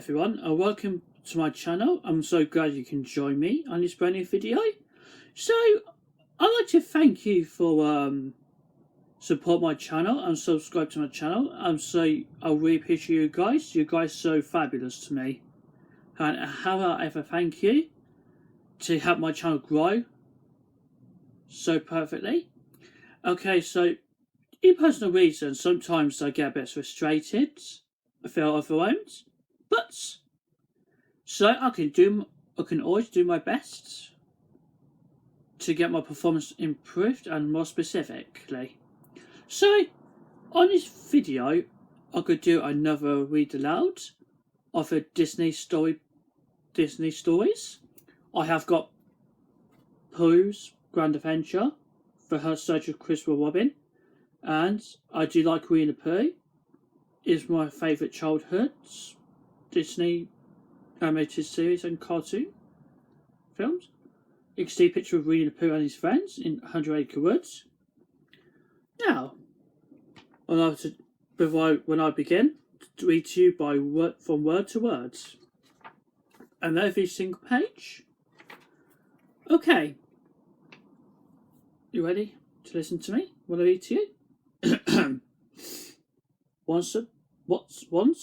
everyone, and welcome to my channel. I'm so glad you can join me on this brand new video. So, I'd like to thank you for support my channel and subscribe to my channel. So I really appreciate you guys. You guys are so fabulous to me. And how I ever thank you to help my channel grow so perfectly. Okay, so in personal reasons, sometimes I get a bit frustrated. I feel overwhelmed. But so I can always do my best to get my performance improved and more specifically. So on this video, I could do another read aloud of a Disney stories. I have got Pooh's Grand Adventure for Her Search of Christopher Robin, and I do like Winnie the Pooh. Is my favourite childhood Disney animated series and cartoon films. You can see a picture of Winnie the Pooh and his friends in Hundred Acre Wood. Now, when I begin to read to you from word to word, and every single page. Okay, you ready to listen to me when I read to you? Once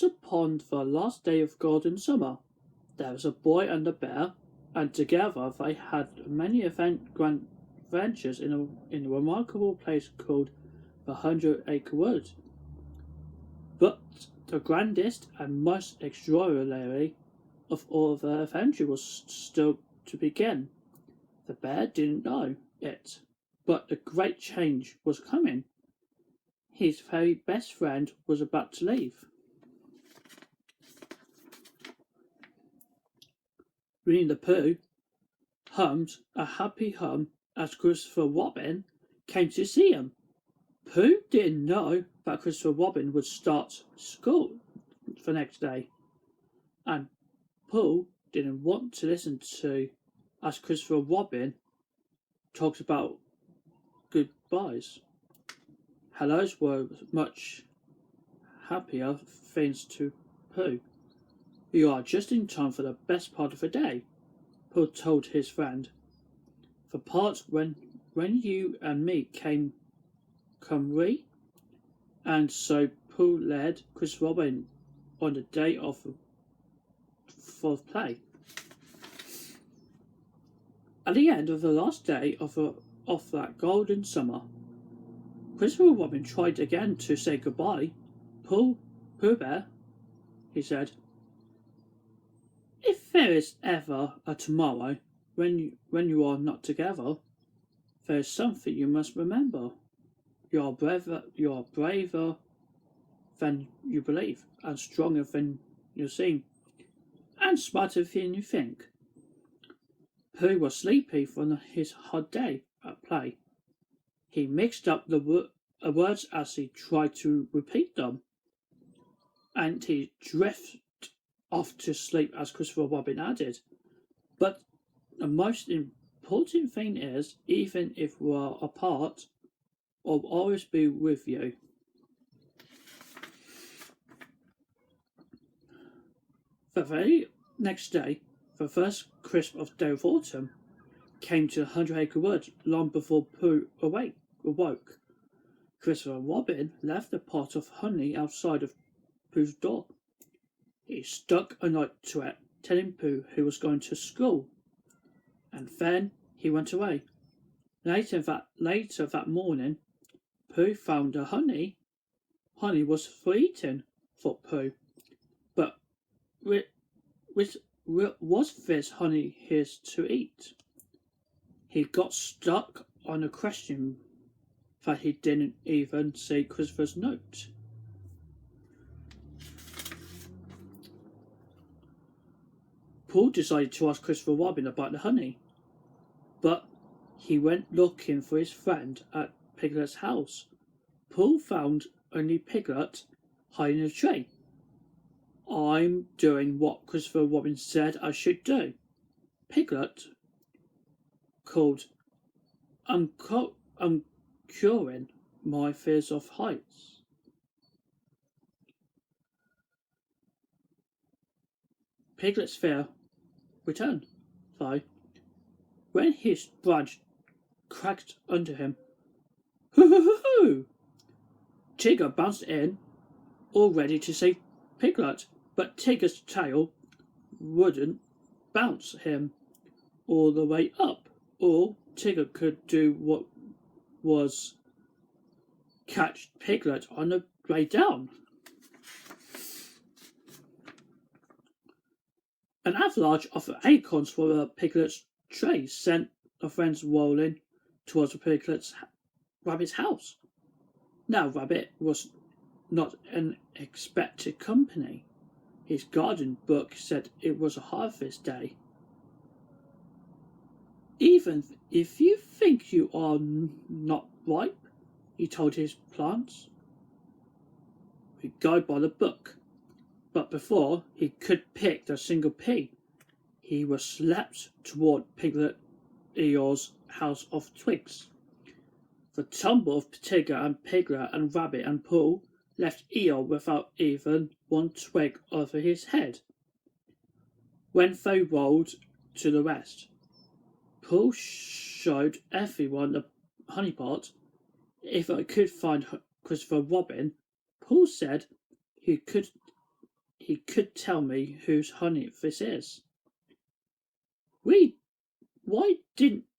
upon the last day of golden summer, there was a boy and a bear, and together they had many grand adventures in a remarkable place called the 100-Acre Wood. But the grandest and most extraordinary of all their adventure was still to begin. The bear didn't know it, but a great change was coming. His very best friend was about to leave. Winnie the Pooh hummed a happy hum as Christopher Robin came to see him. Pooh didn't know that Christopher Robin would start school the next day, and Pooh didn't want to listen to as Christopher Robin talked about goodbyes. Hellos were much happier things to Pooh. You are just in time for the best part of the day, Pooh told his friend. The part when you and me come we. And so Pooh led Chris Robin on the day for play. At the end of the last day of that golden summer, Christopher Robin tried again to say goodbye. Pooh Bear, he said, if there is ever a tomorrow when you are not together, there is something you must remember. You are braver than you believe, and stronger than you seem, and smarter than you think. Pooh was sleepy from his hard day at play. He mixed up the words as he tried to repeat them, and he drifted off to sleep as Christopher Robin added. But the most important thing is, even if we are apart, I'll always be with you. The very next day, the first crisp day of autumn came to the 100-Acre Wood long before Pooh awoke. Christopher Robin left a pot of honey outside of Pooh's door. He stuck a note to it, telling Pooh he was going to school, and then he went away. Later that morning, Pooh found the honey. Honey was for eating, thought Pooh. But was this honey his to eat? He got stuck on a question that he didn't even see Christopher's note. Pooh decided to ask Christopher Robin about the honey, but he went looking for his friend at Piglet's house. Pooh found only Piglet hiding in a tree. I'm doing what Christopher Robin said I should do, Piglet called. I'm curing my fears of heights. Piglet's fear returned, though, when his branch cracked under him. Hoo hoo hoo hoo! Tigger bounced in, all ready to save Piglet, but Tigger's tail wouldn't bounce him all the way up. All Tigger could do was catch Piglet on the way down. An avalanche of acorns from Piglet's tray sent the friends rolling towards the Rabbit's house. Now Rabbit was not an expected company. His garden book said it was a harvest day. Even if you think you are not ripe, he told his plants, we go by the book. But before he could pick a single pea, he was slapped toward Piglet Eeyore's house of twigs. The tumble of Tigger and Piglet and Rabbit and Pooh left Eeyore without even one twig over his head. When they rolled to the rest, Pooh showed everyone the honey pot. If I could find Christopher Robin, Pooh said he could tell me whose honey this is. Why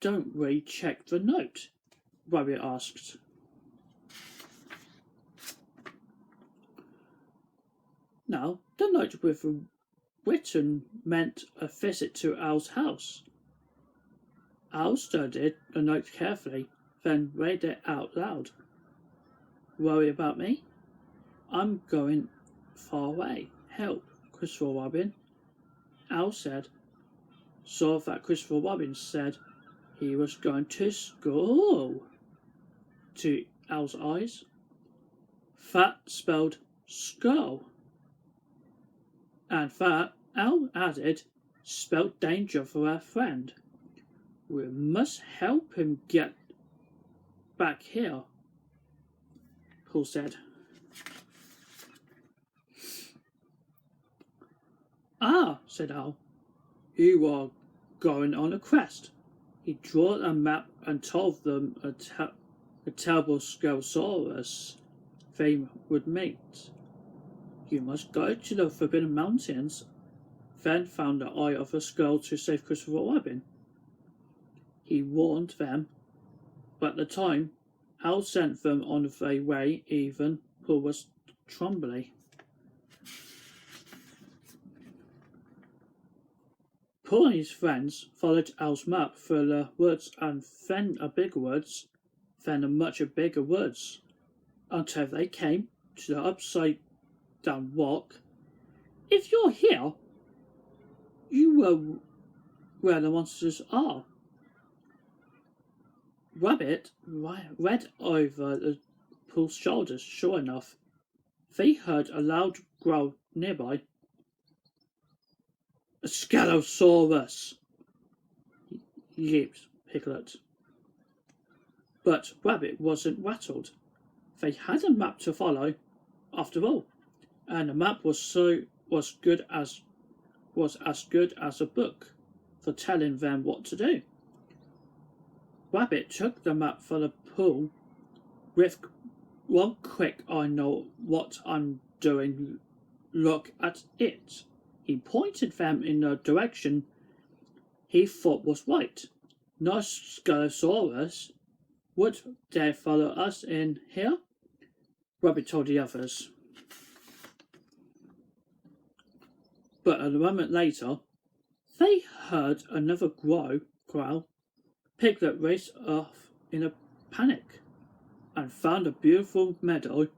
don't we check the note? Rabbit asked. Now, the note with written meant a visit to Owl's house. Owl studied the note carefully, then read it out loud. Worry about me? I'm going far away. Help, Christopher Robin. Owl said. Saw that Christopher Robin said he was going to school. To Owl's eyes, that spelled skull. And that, Owl added, spelled danger for our friend. We must help him get back here, Paul said. Ah, said Owl, you are going on a quest. He drew a map and told them a terrible Skelsaurus they would meet. You must go to the Forbidden Mountains, then found the eye of a skull to save Christopher Robin. He warned them, but at the time Owl sent them on their way, even Pooh was trembling. Pooh and his friends followed Owl's map through the woods and then a bigger woods, then a much bigger woods, until they came to the upside down rock. If you're here, you were where the monsters are. Rabbit read over the Pooh's shoulders. Sure enough, they heard a loud growl nearby. A Scalosaurus! Yipped Piglet. But Rabbit wasn't rattled. They had a map to follow, after all, and the map was as good as a book for telling them what to do. Rabbit took the map for the pool with one quick I know what I'm doing look at it. He pointed them in the direction he thought was right. No Scalosaurus would dare follow us in here, Rabbit told the others. But a moment later, they heard another growl. Piglet raced off in a panic and found a beautiful meadow.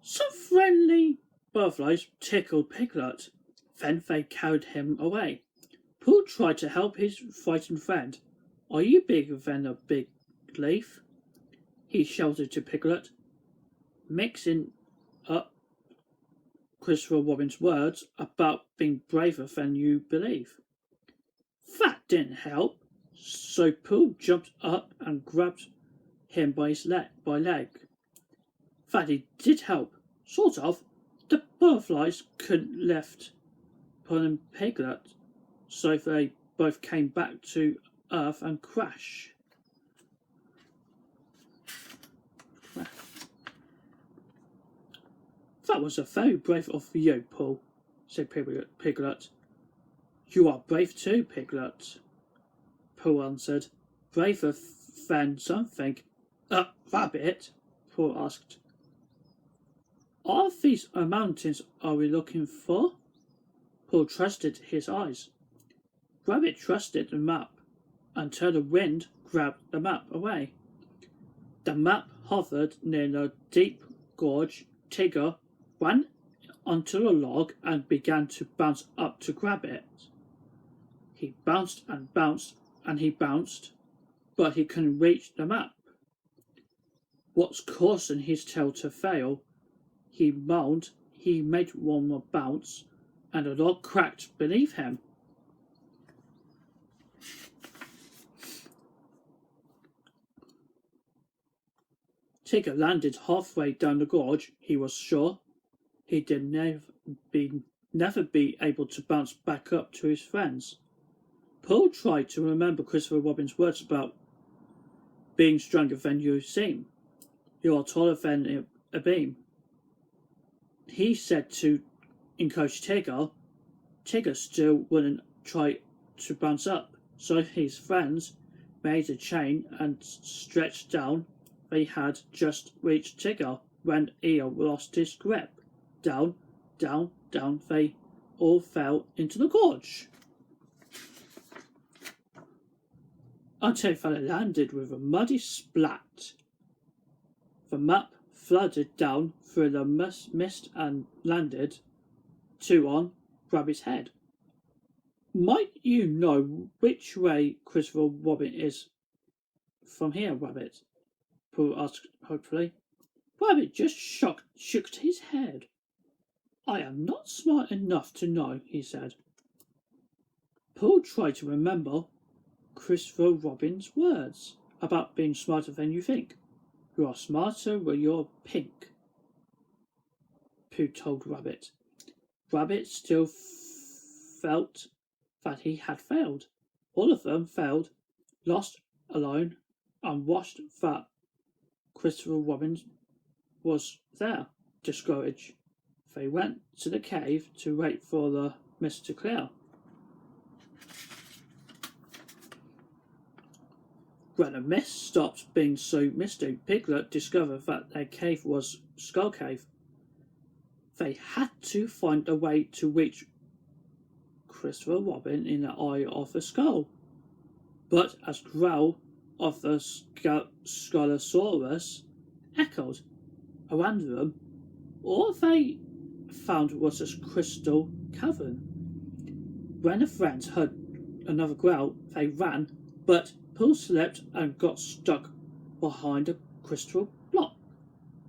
Some friendly butterflies tickled Piglet. Then they carried him away. Pooh tried to help his frightened friend. Are you bigger than a big leaf? He shouted to Piglet, mixing up Christopher Robin's words about being braver than you believe. That didn't help, so Pooh jumped up and grabbed him by his leg. That did help, sort of. The butterflies couldn't lift upon Piglet, so they both came back to Earth and crashed. That was a very brave of you, Pooh, said Piglet. You are brave too, Piglet, Pooh answered. Braver than something. Rabbit, Pooh asked. Are these mountains are we looking for? Pooh trusted his eyes. Rabbit trusted the map until the wind grabbed the map away. The map hovered near the deep gorge. Tigger ran onto the log and began to bounce up to grab it. He bounced and bounced and he bounced, but he couldn't reach the map. What's causing his tail to fail? He moaned. He made one more bounce, and the log cracked beneath him. Tigger landed halfway down the gorge. He was sure he would never be able to bounce back up to his friends. Pooh tried to remember Christopher Robin's words about being stronger than you seem. You are taller than a beam. He said to encourage Tigger. Tigger still wouldn't try to bounce up, so his friends made a chain and stretched down. They had just reached Tigger when Eel lost his grip. Down, down, down they all fell into the gorge, until they landed with a muddy splat. The map flooded down through the mist and landed on Rabbit's head. Might you know which way Christopher Robin is from here, Rabbit? Pooh asked hopefully. Rabbit just shook his head. I am not smart enough to know, he said. Pooh tried to remember Christopher Robin's words about being smarter than you think. You are smarter when you're pink, Pooh told Rabbit. Rabbit still felt that he had failed. All of them failed, lost, alone, and watched that Christopher Robin was there, discouraged. They went to the cave to wait for the mist to clear. When the mist stopped being so misty, Piglet discovered that their cave was Skull Cave. They had to find a way to reach Christopher Robin in the eye of the skull. But as growl of the Scolosaurus echoed around them, all they found was a crystal cavern. When the friends heard another growl, they ran, but Pooh slipped and got stuck behind a crystal block.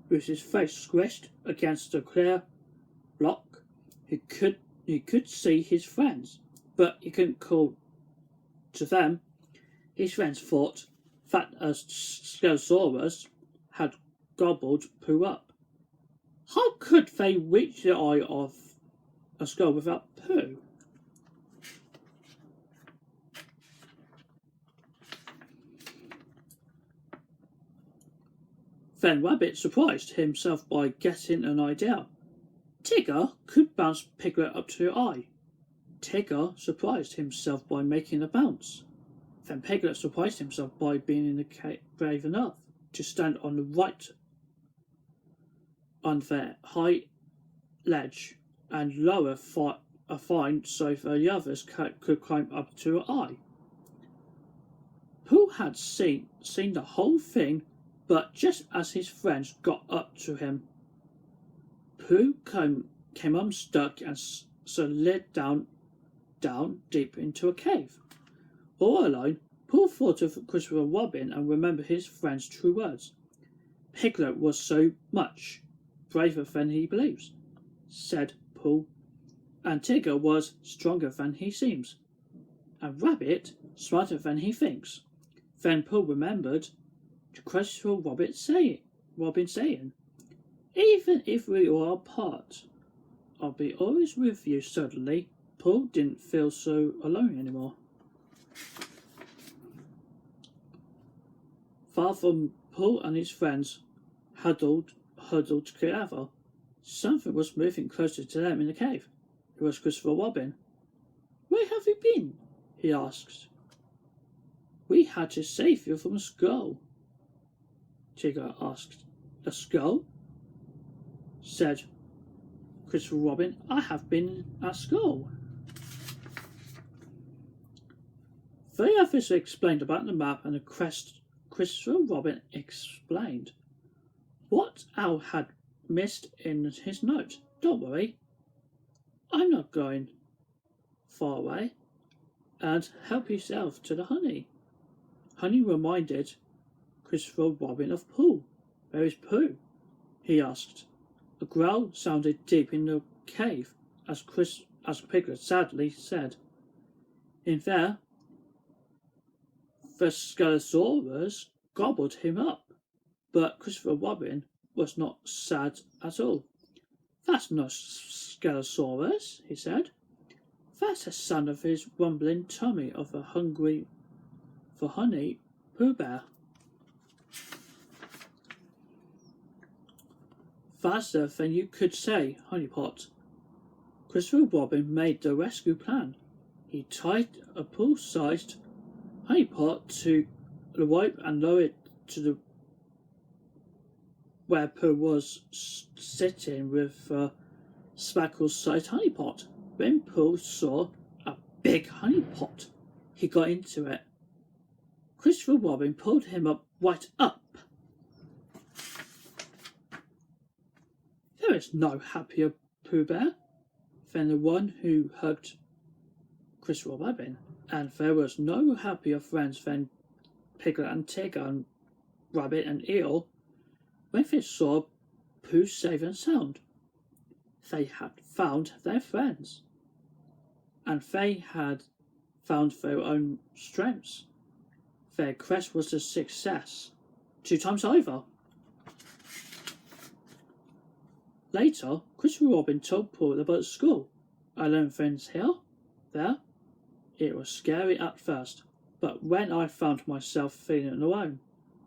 With his face squished against the clear block, he could see his friends, but he couldn't call to them. His friends thought that a Scolosaurus had gobbled Pooh up. How could they reach the eye of a skull without Pooh? Then Rabbit surprised himself by getting an idea. Tigger could bounce Piglet up to the eye. Tigger surprised himself by making a bounce. Then Piglet surprised himself by being in the cave brave enough to stand on the right on their high ledge and lower a fine so the others could climb up to the eye. Pooh had seen the whole thing, but just as his friends got up to him, Pooh came unstuck and slid down deep into a cave. All alone, Pooh thought of Christopher Robin and remembered his friend's true words. Piglet was so much braver than he believes, said Pooh, and Tigger was stronger than he seems, and Rabbit smarter than he thinks. Then Pooh remembered Christopher Robin saying, even if we are apart, I'll be always with you. Suddenly, Pooh didn't feel so alone anymore. Far from Pooh and his friends huddled together, something was moving closer to them in the cave. It was Christopher Robin. "Where have you been?" he asked. "We had to save you from a skull," Tigger asked. "A skull?" said Christopher Robin. "I have been a skull." The others explained about the map and the crest. Christopher Robin explained what Al had missed in his note. "Don't worry, I'm not going far away, and help yourself to the honey." Honey reminded Christopher Robin of Pooh. "Where is Pooh?" he asked. A growl sounded deep in the cave as Piglet sadly said, "In there, the Scalosaurus gobbled him up." But Christopher Robin was not sad at all. "That's not Scalosaurus," he said. "That's the son of his rumbling tummy of a hungry for honey Pooh Bear." "Faster than you could say, Honeypot." Christopher Robin made the rescue plan. He tied a pool-sized honeypot to the rope and lowered it to the where Pooh was sitting with a speckle-sized honeypot. When Pooh saw a big honeypot, he got into it. Christopher Robin pulled him right up. There is no happier Pooh Bear than the one who hugged Christopher Robin, and there was no happier friends than Piglet and Tigger and Rabbit and Eel when they saw Pooh safe and sound. They had found their friends, and they had found their own strengths. Their quest was a success 2 times over. Later, Christopher Robin told Pooh about school. "I learned things there. It was scary at first, but when I found myself feeling alone,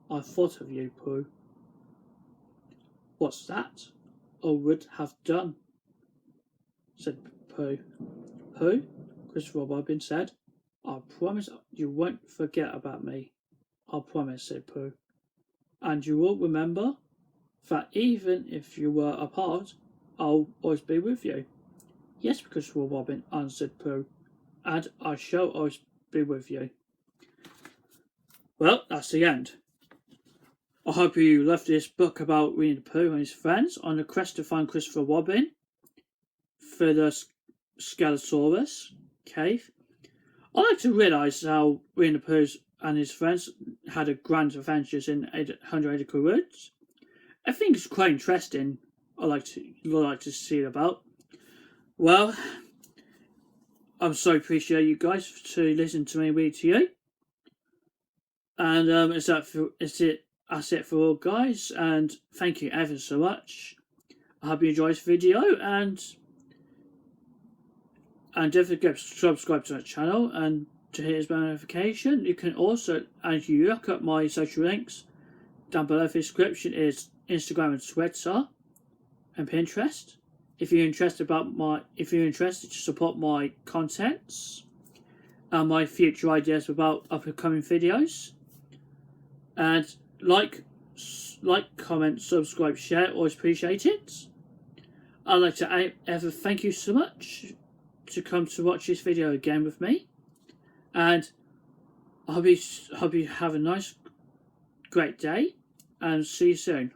I thought of you, Pooh." "What's that I would have done?" said Pooh. "Pooh," Christopher Robin said, "I promise you won't forget about me." "I promise," said Pooh. "And you will remember that even if you were apart, I'll always be with you." "Yes, Christopher Robin," answered Pooh, "and I shall always be with you." Well, that's the end. I hope you loved this book about Winnie the Pooh and his friends on the quest to find Christopher Robin for the Scalosaurus cave. I like to realise how Winnie the Pooh and his friends had a grand adventures in 100 Acre Wood. I think it's quite interesting. I like to see it about. Well, I'm so appreciate you guys to listen to me read to you. And that's it for all, guys. And thank you ever so much. I hope you enjoyed this video, and don't forget to subscribe to the channel and to hit his bell notification. You can also, as you look at my social links down below, the description is Instagram and Twitter and Pinterest. If you're interested to support my contents and my future ideas about upcoming videos, and like, comment, subscribe, share, always appreciate it. I'd like to ever thank you so much to come to watch this video again with me, and I hope you have a nice, great day, and see you soon.